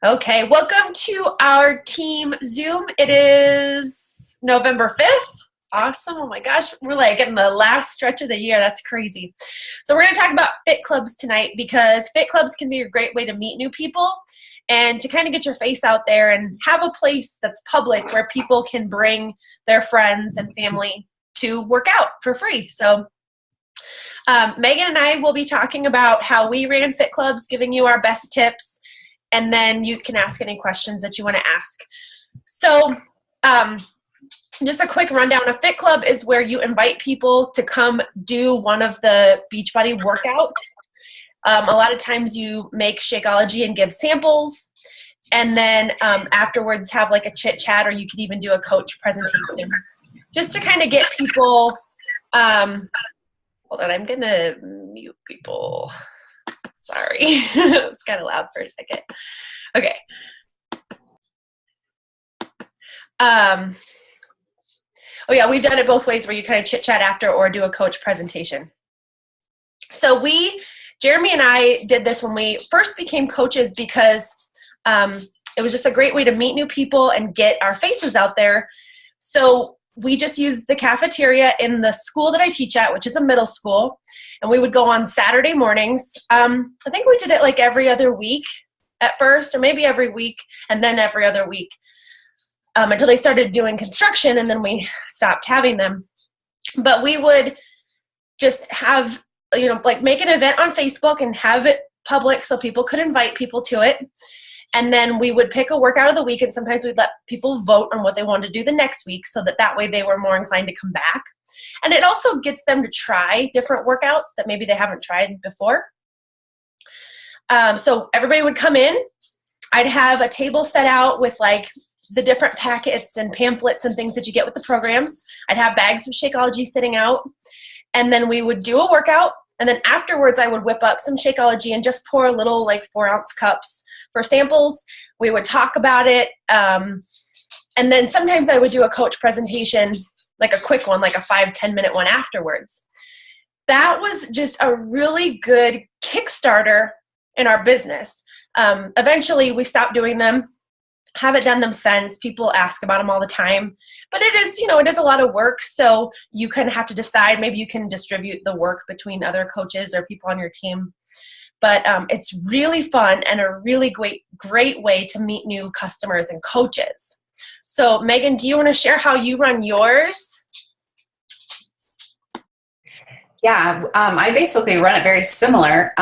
Okay, welcome to our team Zoom. It is November 5th. Awesome. Oh my gosh, we're like in the last stretch of the year. That's crazy. So we're going to talk about fit clubs tonight because fit clubs can be a great way to meet new people and to kind of get your face out there and have a place that's public where people can bring their friends and family to work out for free. So Megan and I will be talking about how we ran fit clubs, giving you our best tips, and then you can ask any questions that you want to ask. So just a quick rundown. A fit club is where you invite people to come do one of the Beachbody workouts. A lot of times you make Shakeology and give samples, and then afterwards have like a chit chat, or you could even do a coach presentation just to kind of get people. Hold on, I'm going to mute people. Sorry, it was kind of loud for a second. Okay. Oh yeah, we've done it both ways where you kind of chit chat after or do a coach presentation. So Jeremy and I did this when we first became coaches because it was just a great way to meet new people and get our faces out there. So we just used the cafeteria in the school that I teach at, which is a middle school. And we would go on Saturday mornings. I think we did it like every other week at first, or maybe every week, and then every other week until they started doing construction, and then we stopped having them. But we would just have, like make an event on Facebook and have it public so people could invite people to it. And then we would pick a workout of the week, and sometimes we'd let people vote on what they wanted to do the next week so that way they were more inclined to come back. And it also gets them to try different workouts that maybe they haven't tried before. So everybody would come in. I'd have a table set out with like the different packets and pamphlets and things that you get with the programs. I'd have bags of Shakeology sitting out. And then we would do a workout. And then afterwards, I would whip up some Shakeology and just pour a little like 4-ounce cups for samples. We would talk about it. And then sometimes I would do a coach presentation, like a quick one, like a 5-10 minute one afterwards. That was just a really good Kickstarter in our business. Eventually, we stopped doing them. Haven't done them since. People ask about them all the time, but it is a lot of work. So you kind of have to decide, maybe you can distribute the work between other coaches or people on your team. But it's really fun and a really great way to meet new customers and coaches. So Megan, do you want to share how you run yours? Yeah, I basically run it very similar.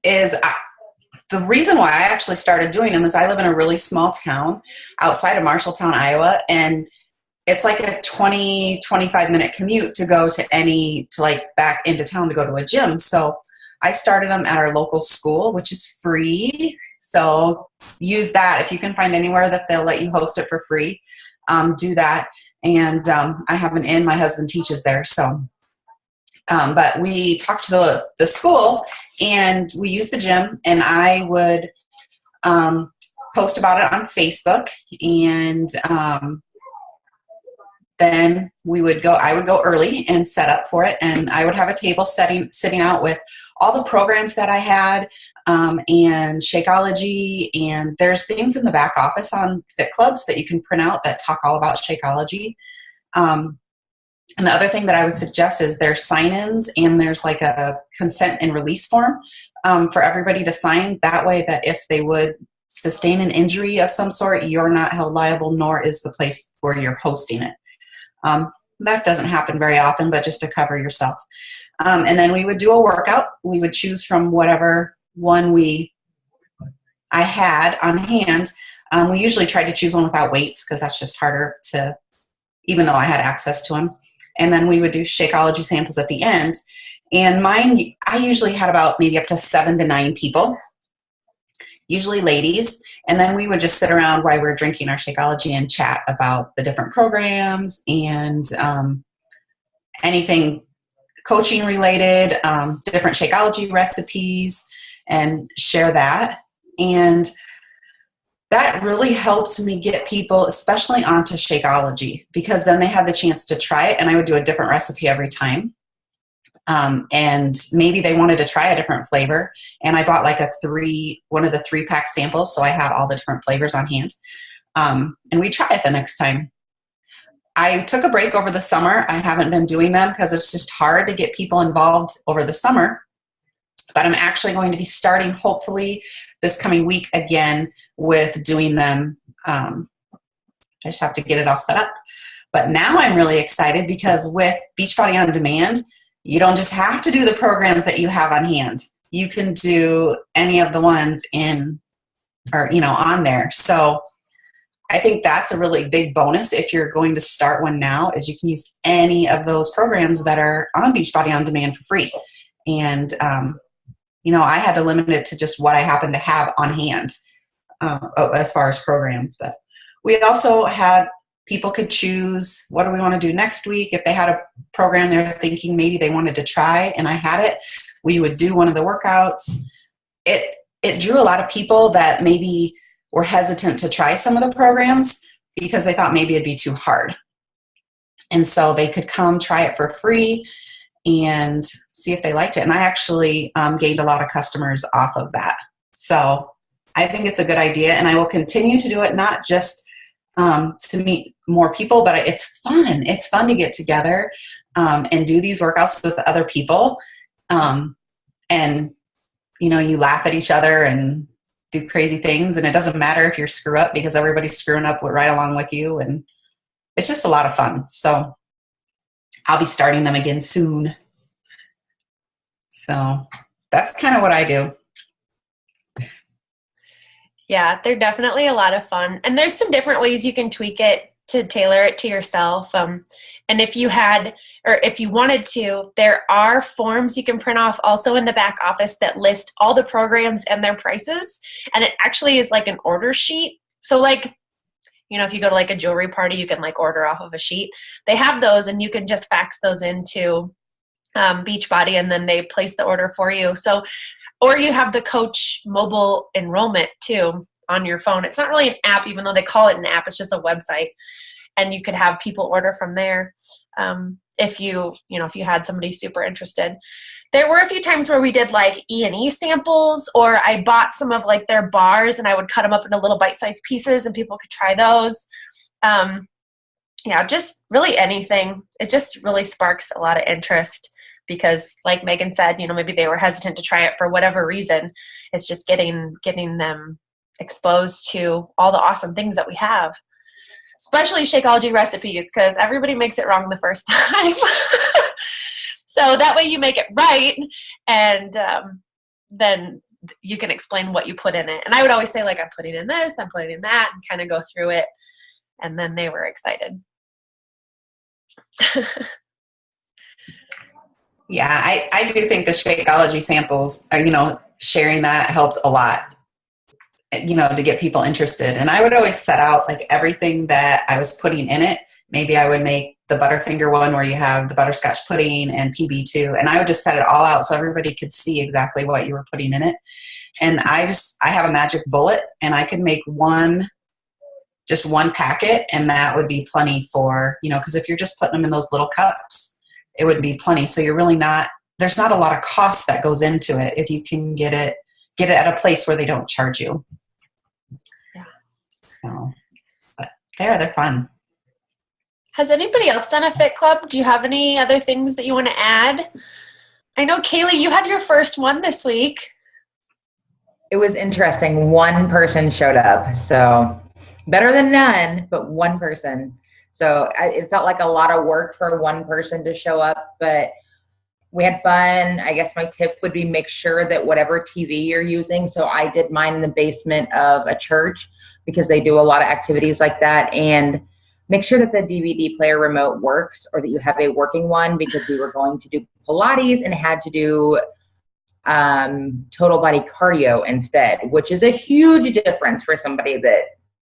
The reason why I actually started doing them is I live in a really small town outside of Marshalltown, Iowa, and it's like a 20-25 minute commute to go to back into town to go to a gym. So I started them at our local school, which is free. So use that. If you can find anywhere that they'll let you host it for free, do that. And I have an inn. My husband teaches there. So, but we talked to the school, and we used the gym, and I would post about it on Facebook, and then I would go early and set up for it, and I would have a table sitting out with all the programs that I had, and Shakeology, and there's things in the back office on Fit Clubs that you can print out that talk all about Shakeology. And the other thing that I would suggest is there's sign-ins, and there's like a consent and release form for everybody to sign. That way that if they would sustain an injury of some sort, you're not held liable, nor is the place where you're hosting it. That doesn't happen very often, but just to cover yourself. And then we would do a workout. We would choose from whatever one I had on hand. We usually tried to choose one without weights because that's just harder to, even though I had access to them. And then we would do Shakeology samples at the end. And mine, I usually had about maybe up to 7 to 9 people, usually ladies. And then we would just sit around while we were drinking our Shakeology and chat about the different programs and anything coaching related, different Shakeology recipes, and share that. And that really helped me get people, especially onto Shakeology, because then they had the chance to try it, and I would do a different recipe every time. And maybe they wanted to try a different flavor. And I bought like one of the 3-pack samples. So I had all the different flavors on hand. And we try it the next time. I took a break over the summer. I haven't been doing them because it's just hard to get people involved over the summer. But I'm actually going to be starting, hopefully, this coming week again with doing them. I just have to get it all set up. But now I'm really excited because with Beachbody On Demand, you don't just have to do the programs that you have on hand. You can do any of the ones on there. So I think that's a really big bonus if you're going to start one now, is you can use any of those programs that are on Beachbody On Demand for free. And, I had to limit it to just what I happen to have on hand as far as programs. But we also had people could choose, what do we want to do next week? If they had a program they're thinking maybe they wanted to try and I had it, we would do one of the workouts. It drew a lot of people that maybe were hesitant to try some of the programs because they thought maybe it'd be too hard. And so they could come try it for free and see if they liked it. And I actually gained a lot of customers off of that. So I think it's a good idea, and I will continue to do it, not just to meet more people, but it's fun. It's fun to get together and do these workouts with other people. And, you laugh at each other and do crazy things, and it doesn't matter if you screw up because everybody's screwing up right along with you, and it's just a lot of fun. So I'll be starting them again soon. So that's kind of what I do. Yeah, they're definitely a lot of fun. And there's some different ways you can tweak it to tailor it to yourself. And if you wanted to, there are forms you can print off also in the back office that list all the programs and their prices. And it actually is like an order sheet. So if you go to like a jewelry party, you can order off of a sheet. They have those, and you can just fax those into Beachbody, and then they place the order for you. So, or you have the Coach mobile enrollment too on your phone. It's not really an app, even though they call it an app. It's just a website, and you could have people order from there. If you had somebody super interested. There were a few times where we did E&E samples, or I bought some of their bars and I would cut them up into little bite-sized pieces and people could try those. Just really anything. It just really sparks a lot of interest because like Megan said, maybe they were hesitant to try it for whatever reason. It's just getting them exposed to all the awesome things that we have. Especially Shakeology recipes, because everybody makes it wrong the first time. So that way you make it right, and then you can explain what you put in it. And I would always say, I'm putting in this, I'm putting in that, and kind of go through it. And then they were excited. Yeah, I do think the Shakeology samples, sharing that helped a lot. To get people interested. And I would always set out everything that I was putting in it. Maybe I would make the Butterfinger one where you have the butterscotch pudding and PB2. And I would just set it all out so everybody could see exactly what you were putting in it. And I have a magic bullet, and I could make just one packet, and that would be plenty for, because if you're just putting them in those little cups, it would be plenty. So you're really there's not a lot of cost that goes into it if you can get it at a place where they don't charge you. So, but they're fun. Has anybody else done a Fit Club? Do you have any other things that you want to add? I know, Kaylee, you had your first one this week. It was interesting. One person showed up. So better than none, but one person. So it felt like a lot of work for one person to show up, but we had fun. I guess my tip would be make sure that whatever TV you're using. So I did mine in the basement of a church because they do a lot of activities like that. And make sure that the DVD player remote works, or that you have a working one, because we were going to do Pilates and had to do total body cardio instead, which is a huge difference for somebody that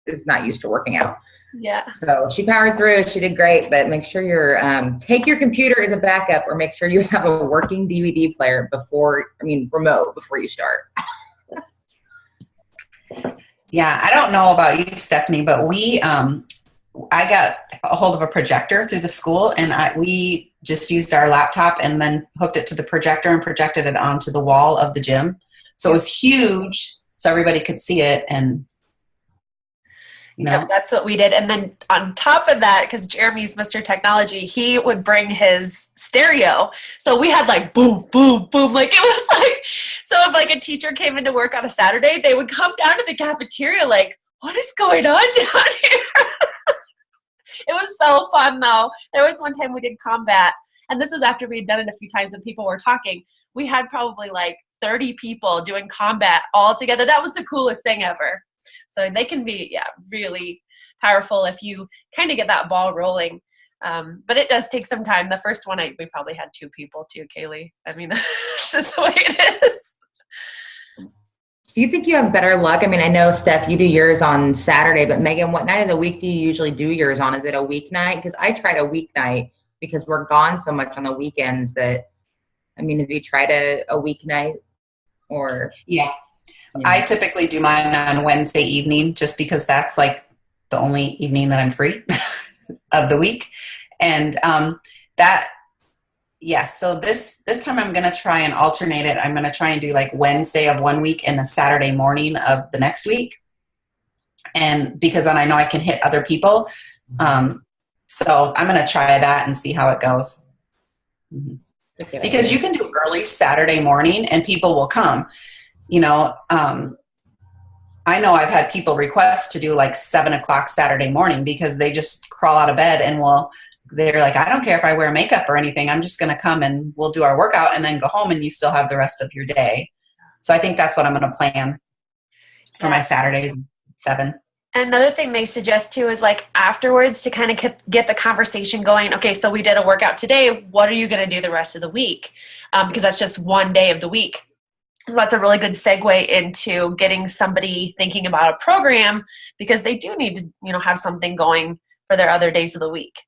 is not used to working out. Yeah. So she powered through. She did great, but make sure take your computer as a backup, or make sure you have a working DVD player remote before you start. Yeah, I don't know about you, Stephanie, but I got a hold of a projector through the school, and we just used our laptop and then hooked it to the projector and projected it onto the wall of the gym. So it was huge, so everybody could see it, and Yep, that's what we did. And then on top of that, because Jeremy's Mr. Technology, he would bring his stereo. So we had like boom, boom, boom. Like it was like, so if like a teacher came into work on a Saturday, they would come down to the cafeteria like, what is going on down here? It was so fun though. There was one time we did combat, and this was after we'd done it a few times and people were talking. We had probably like 30 people doing combat all together. That was the coolest thing ever. So they can be, really powerful if you kind of get that ball rolling. But it does take some time. The first one, we probably had 2 people too, Kaylee. I mean, that's just the way it is. Do you think you have better luck? I mean, I know, Steph, you do yours on Saturday, but Megan, what night of the week do you usually do yours on? Is it a weeknight? Because I tried a weeknight because we're gone so much on the weekends that, I mean, have you tried a weeknight or? Yeah. I typically do mine on Wednesday evening just because that's like the only evening that I'm free of the week. And so this time I'm going to try and alternate it. I'm going to try and do like Wednesday of one week and the Saturday morning of the next week. And because then I know I can hit other people. So I'm going to try that and see how it goes. Because you can do early Saturday morning and people will come. You know, I know I've had people request to do like 7 o'clock Saturday morning because they just crawl out of bed and they're like, I don't care if I wear makeup or anything. I'm just going to come and we'll do our workout and then go home and you still have the rest of your day. So I think that's what I'm going to plan for my Saturdays, 7. Another thing they suggest too is like afterwards to kind of get the conversation going. Okay, so we did a workout today. What are you going to do the rest of the week? Because that's just one day of the week. So that's a really good segue into getting somebody thinking about a program because they do need to, have something going for their other days of the week.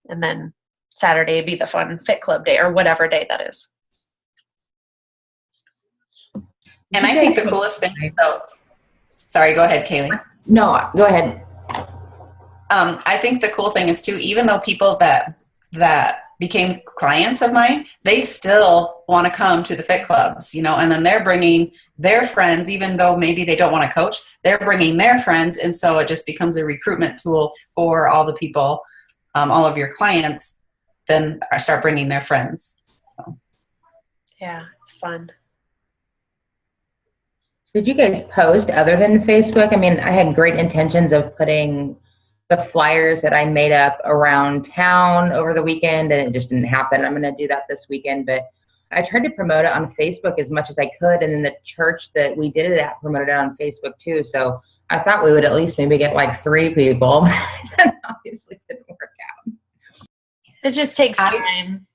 And then Saturday would be the fun fit club day or whatever day that is. And I think the coolest thing is sorry, go ahead, Kaylee. No, go ahead. I think the cool thing is too, even though people that became clients of mine, they still want to come to the fit clubs, and then they're bringing their friends, even though maybe they don't want to coach, they're bringing their friends. And so it just becomes a recruitment tool for all the people, all of your clients, then start bringing their friends. So. Yeah, it's fun. Did you guys post other than Facebook? I mean, I had great intentions of putting the flyers that I made up around town over the weekend, and it just didn't happen. I'm going to do that this weekend, but I tried to promote it on Facebook as much as I could, and then the church that we did it at promoted it on Facebook too. So I thought we would at least maybe get like 3 people. And obviously didn't work out. It just takes time.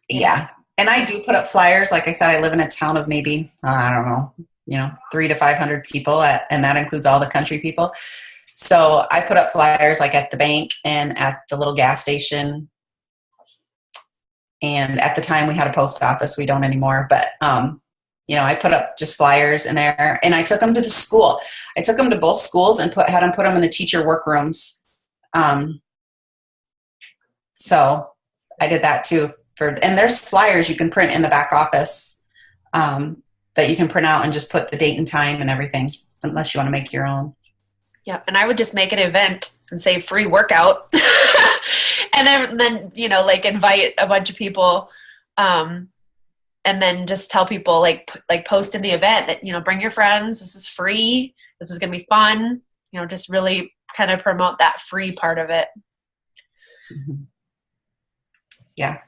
Yeah. And I do put up flyers. Like I said, I live in a town of maybe, I don't know, 300 to 500 people, and that includes all the country people. So I put up flyers like at the bank and at the little gas station. And at the time we had a post office. We don't anymore. But, I put up just flyers in there. And I took them to the school. I took them to both schools and had them put them in the teacher workrooms. So I did that too. And there's flyers you can print in the back office that you can print out and just put the date and time and everything, unless you want to make your own. Yeah, and I would just make an event and say free workout, and then like invite a bunch of people, and then just tell people like post in the event that bring your friends. This is free. This is gonna be fun. Just really kind of promote that free part of it. Mm-hmm. Yeah.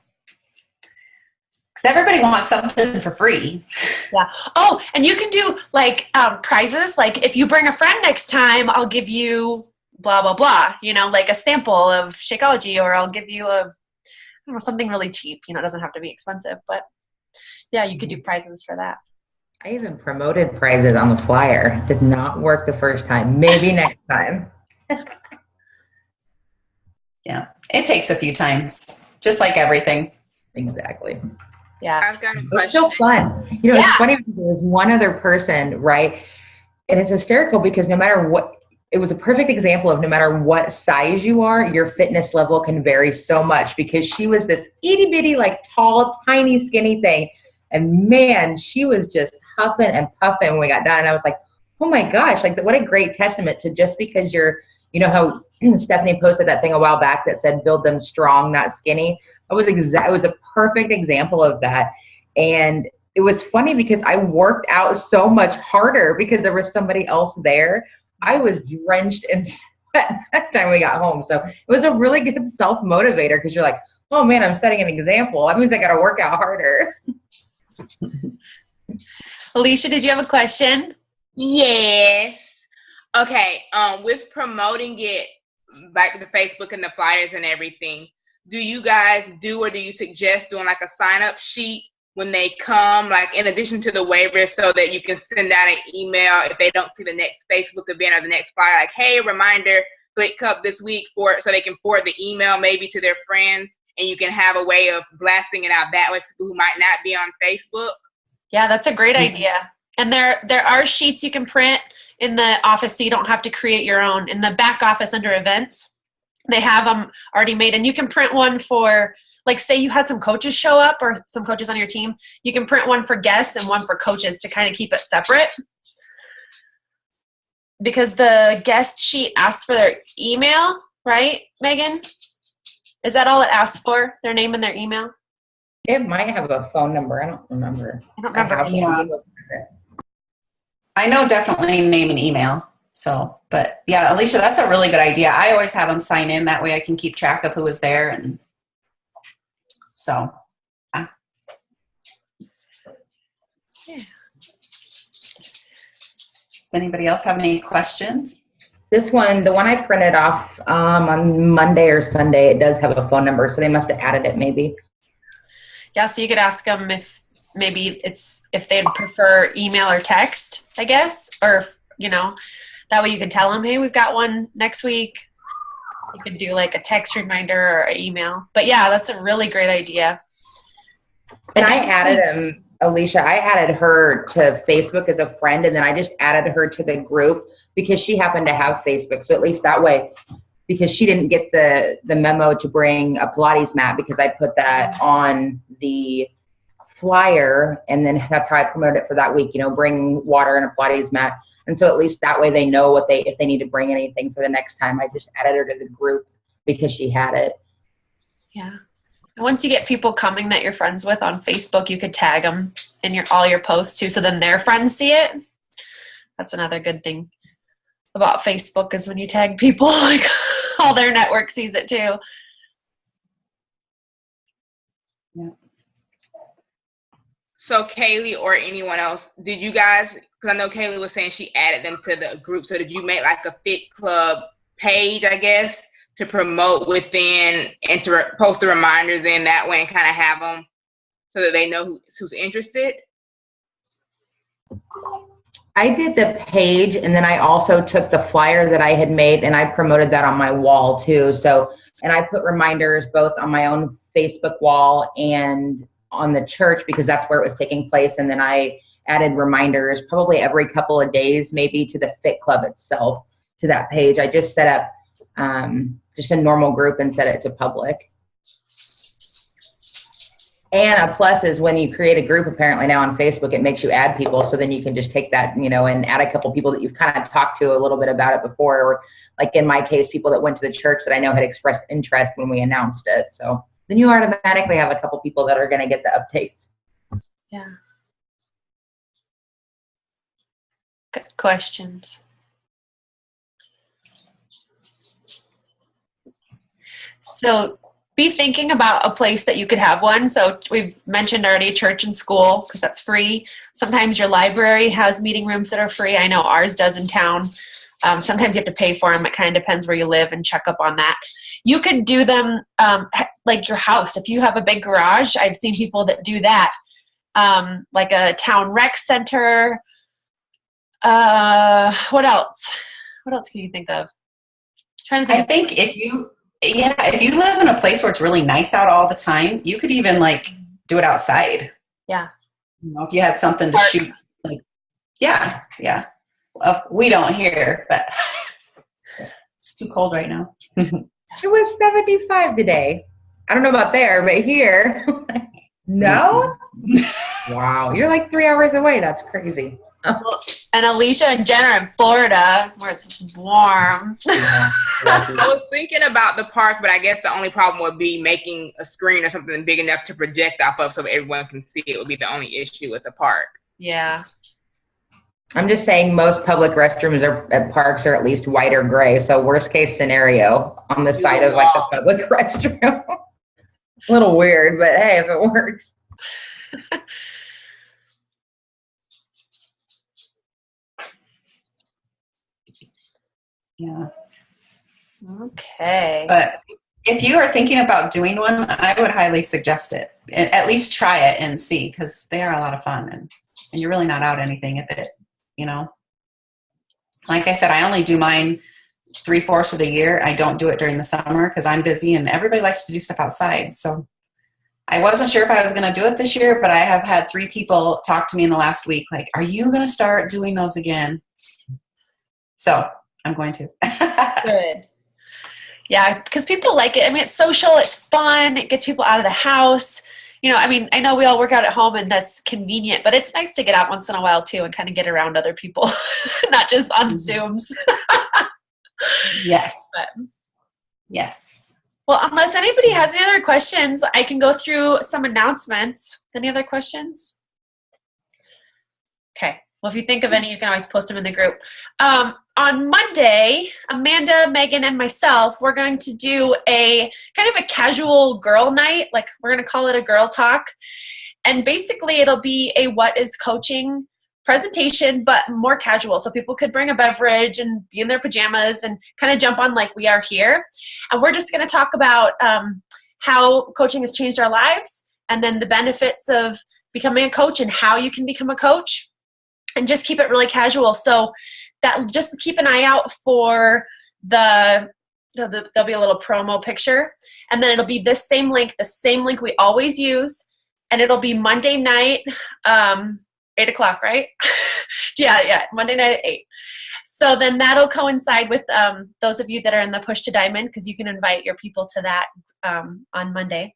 Because everybody wants something for free. Yeah. Oh, and you can do like prizes. Like if you bring a friend next time, I'll give you blah, blah, blah, like a sample of Shakeology, or I'll give you something really cheap. It doesn't have to be expensive, but yeah, you could do prizes for that. I even promoted prizes on the flyer. Did not work the first time. Maybe next time. Yeah. It takes a few times, just like everything. Exactly. Yeah. I've got a question. It's so fun. It's funny because there's one other person, right? And it's hysterical because no matter what, it was a perfect example of no matter what size you are, your fitness level can vary so much, because she was this itty bitty, like tall, tiny, skinny thing. And man, she was just huffing and puffing when we got done. And I was like, oh my gosh, like what a great testament to just because you're, you know how Stephanie posted that thing a while back that said, build them strong, not skinny. It was a perfect example of that. And it was funny because I worked out so much harder because there was somebody else there. I was drenched in sweat that time we got home. So it was a really good self-motivator, because you're like, oh man, I'm setting an example. That means I got to work out harder. Alicia, did you have a question? Yes. Okay. With promoting it back to the Facebook and the flyers and everything, do you guys do, or do you suggest doing like a sign-up sheet when they come, like in addition to the waivers, so that you can send out an email if they don't see the next Facebook event or the next flyer, like, hey, reminder, Fit Cup this week, so they can forward the email maybe to their friends, and you can have a way of blasting it out that way for people who might not be on Facebook? Yeah, that's a great idea. And there are sheets you can print in the office, so you don't have to create your own. In the back office under events, they have them already made, and you can print one for, like, say you had some coaches show up or some coaches on your team, you can print one for guests and one for coaches to kind of keep it separate. Because the guest sheet asks for their email, right, Megan? Is that all it asks for, their name and their email? It might have a phone number. I don't remember. Yeah. I know definitely name and email. So, but yeah, Alicia, that's a really good idea. I always have them sign in. That way I can keep track of who was there. And so, yeah. Does anybody else have any questions? This one, the one I printed off on Monday or Sunday, it does have a phone number, so they must have added it maybe. Yeah, so you could ask them if maybe if they'd prefer email or text, I guess, or, you know, that way you can tell them, hey, we've got one next week. You could do like a text reminder or an email. But yeah, that's a really great idea. And I added Alicia, I added her to Facebook as a friend, and then I just added her to the group because she happened to have Facebook. So at least that way, because she didn't get the memo to bring a Pilates mat, because I put that on the flyer, and then that's how I promoted it for that week, you know, bring water and a Pilates mat. And so at least that way they know if they need to bring anything for the next time. I just added her to the group because she had it. Yeah. Once you get people coming that you're friends with on Facebook, you could tag them in all your posts too, so then their friends see it. That's another good thing about Facebook, is when you tag people, like all their network sees it too. Yeah. So Kaylee or anyone else, did you guys, because I know Kaylee was saying she added them to the group, so did you make like a Fit Club page, I guess, to promote within and to post the reminders in that way and kind of have them so that they know who's interested? I did the page, and then I also took the flyer that I had made and I promoted that on my wall too. So, and I put reminders both on my own Facebook wall and on the church, because that's where it was taking place. And then I added reminders probably every couple of days, maybe to the Fit Club itself, to that page. I just set up just a normal group and set it to public. And a plus is when you create a group, apparently now on Facebook, it makes you add people. So then you can just take that, you know, and add a couple people that you've kind of talked to a little bit about it before. Or like in my case, people that went to the church that I know had expressed interest when we announced it. So then you automatically have a couple people that are going to get the updates. Yeah. Good questions. So be thinking about a place that you could have one. So we've mentioned already church and school, because that's free. Sometimes your library has meeting rooms that are free. I know ours does in town. Sometimes you have to pay for them. It kind of depends where you live, and check up on that. You could do them like your house. If you have a big garage, I've seen people that do that. Like a town rec center. What else? What else can you think of? Trying to think. I think if you live in a place where it's really nice out all the time, you could even like do it outside. Yeah. You know, if you had something to shoot, like, yeah. We don't here, but It's too cold right now. It was 75 today. I don't know about there, but here. No? Wow. You're like 3 hours away. That's crazy. And Alicia and Jen are in Florida where it's warm. Yeah. I was thinking about the park, but I guess the only problem would be making a screen or something big enough to project off of so everyone can see it would be the only issue with the park. Yeah. I'm just saying most public restrooms at parks are at least white or gray. So worst case scenario on the side of like the public restroom. A little weird, but hey, if it works. Yeah. Okay. But if you are thinking about doing one, I would highly suggest it. At least try it and see, because they are a lot of fun, and you're really not out anything if it, you know. Like I said, I only do mine 3/4 of the year. I don't do it during the summer because I'm busy and everybody likes to do stuff outside. So I wasn't sure if I was going to do it this year, but I have had 3 people talk to me in the last week, like, are you going to start doing those again? So I'm going to. Good. Yeah, because people like it. I mean, it's social, it's fun, it gets people out of the house. You know, I mean, I know we all work out at home and that's convenient, but it's nice to get out once in a while too and kind of get around other people, not just on Zooms. Yes. But, yes. well, unless anybody has any other questions, I can go through some announcements. Any other questions? Okay. Well, if you think of any, you can always post them in the group. On Monday, Amanda, Megan, and myself, we're going to do a kind of a casual girl night. Like, we're going to call it a girl talk. And basically, it'll be a what is coaching presentation, but more casual. So people could bring a beverage and be in their pajamas and kind of jump on like we are here. And we're just going to talk about how coaching has changed our lives, and then the benefits of becoming a coach and how you can become a coach, and just keep it really casual. So that, just keep an eye out for there'll be a little promo picture, and then it'll be this same link, the same link we always use, and it'll be Monday night, 8 o'clock, right? yeah, Monday night at 8. So then that'll coincide with those of you that are in the Push to Diamond, because you can invite your people to that on Monday.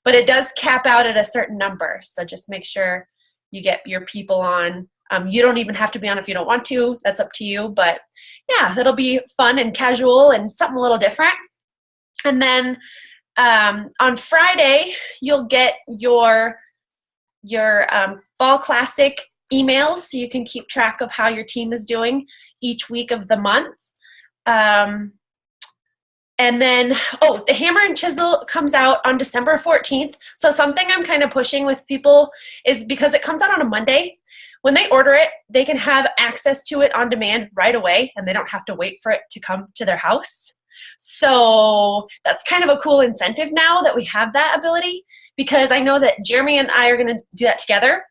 But it does cap out at a certain number, so just make sure you get your people on. You don't even have to be on if you don't want to. That's up to you. But yeah, it'll be fun and casual and something a little different. And then on Friday, you'll get your Fall Classic emails, so you can keep track of how your team is doing each week of the month. And then, the Hammer and Chisel comes out on December 14th. So something I'm kind of pushing with people is, because it comes out on a Monday, when they order it, they can have access to it on demand right away, and they don't have to wait for it to come to their house. So that's kind of a cool incentive now that we have that ability, because I know that Jeremy and I are going to do that together.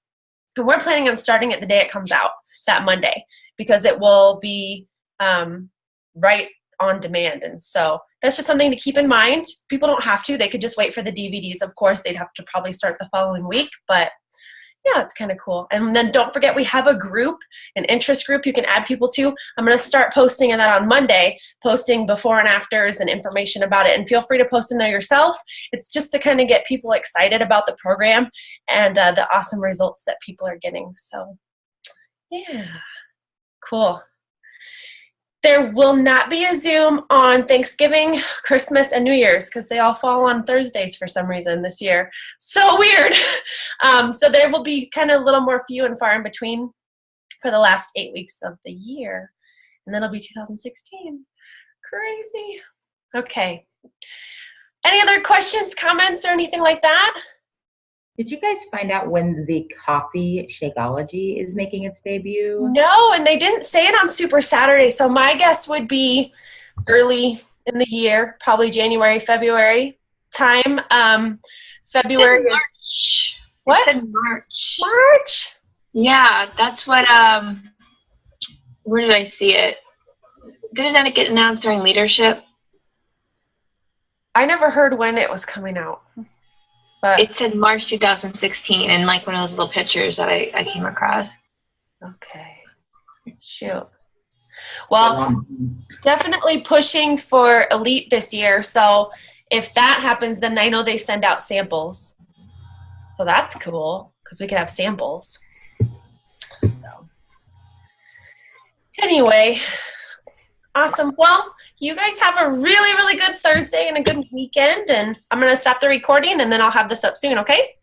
And we're planning on starting it the day it comes out, that Monday, because it will be right on demand. And so that's just something to keep in mind. People don't have to. They could just wait for the DVDs. Of course, they'd have to probably start the following week, but yeah, it's kind of cool. And then don't forget, we have a group, an interest group you can add people to. I'm going to start posting in that on Monday, posting before and afters and information about it. And feel free to post in there yourself. It's just to kind of get people excited about the program and the awesome results that people are getting. So yeah, cool. There will not be a Zoom on Thanksgiving, Christmas, and New Year's, because they all fall on Thursdays for some reason this year. So weird. So there will be kind of a little more few and far in between for the last 8 weeks of the year. And then it'll be 2016. Crazy. Okay. Any other questions, comments, or anything like that? Did you guys find out when the coffee Shakeology is making its debut? No, and they didn't say it on Super Saturday, so my guess would be early in the year, probably January, February time. February is March. what? It said March. March? Yeah, that's what, where did I see it? Didn't that get announced during leadership? I never heard when it was coming out. But It said March 2016 in like one of those little pictures that I came across. okay. Shoot. Well, definitely pushing for elite this year. So if that happens, then I know they send out samples. So that's cool because we could have samples. So anyway, awesome. Well, you guys have a really, really good Thursday and a good weekend. And I'm going to stop the recording and then I'll have this up soon, okay?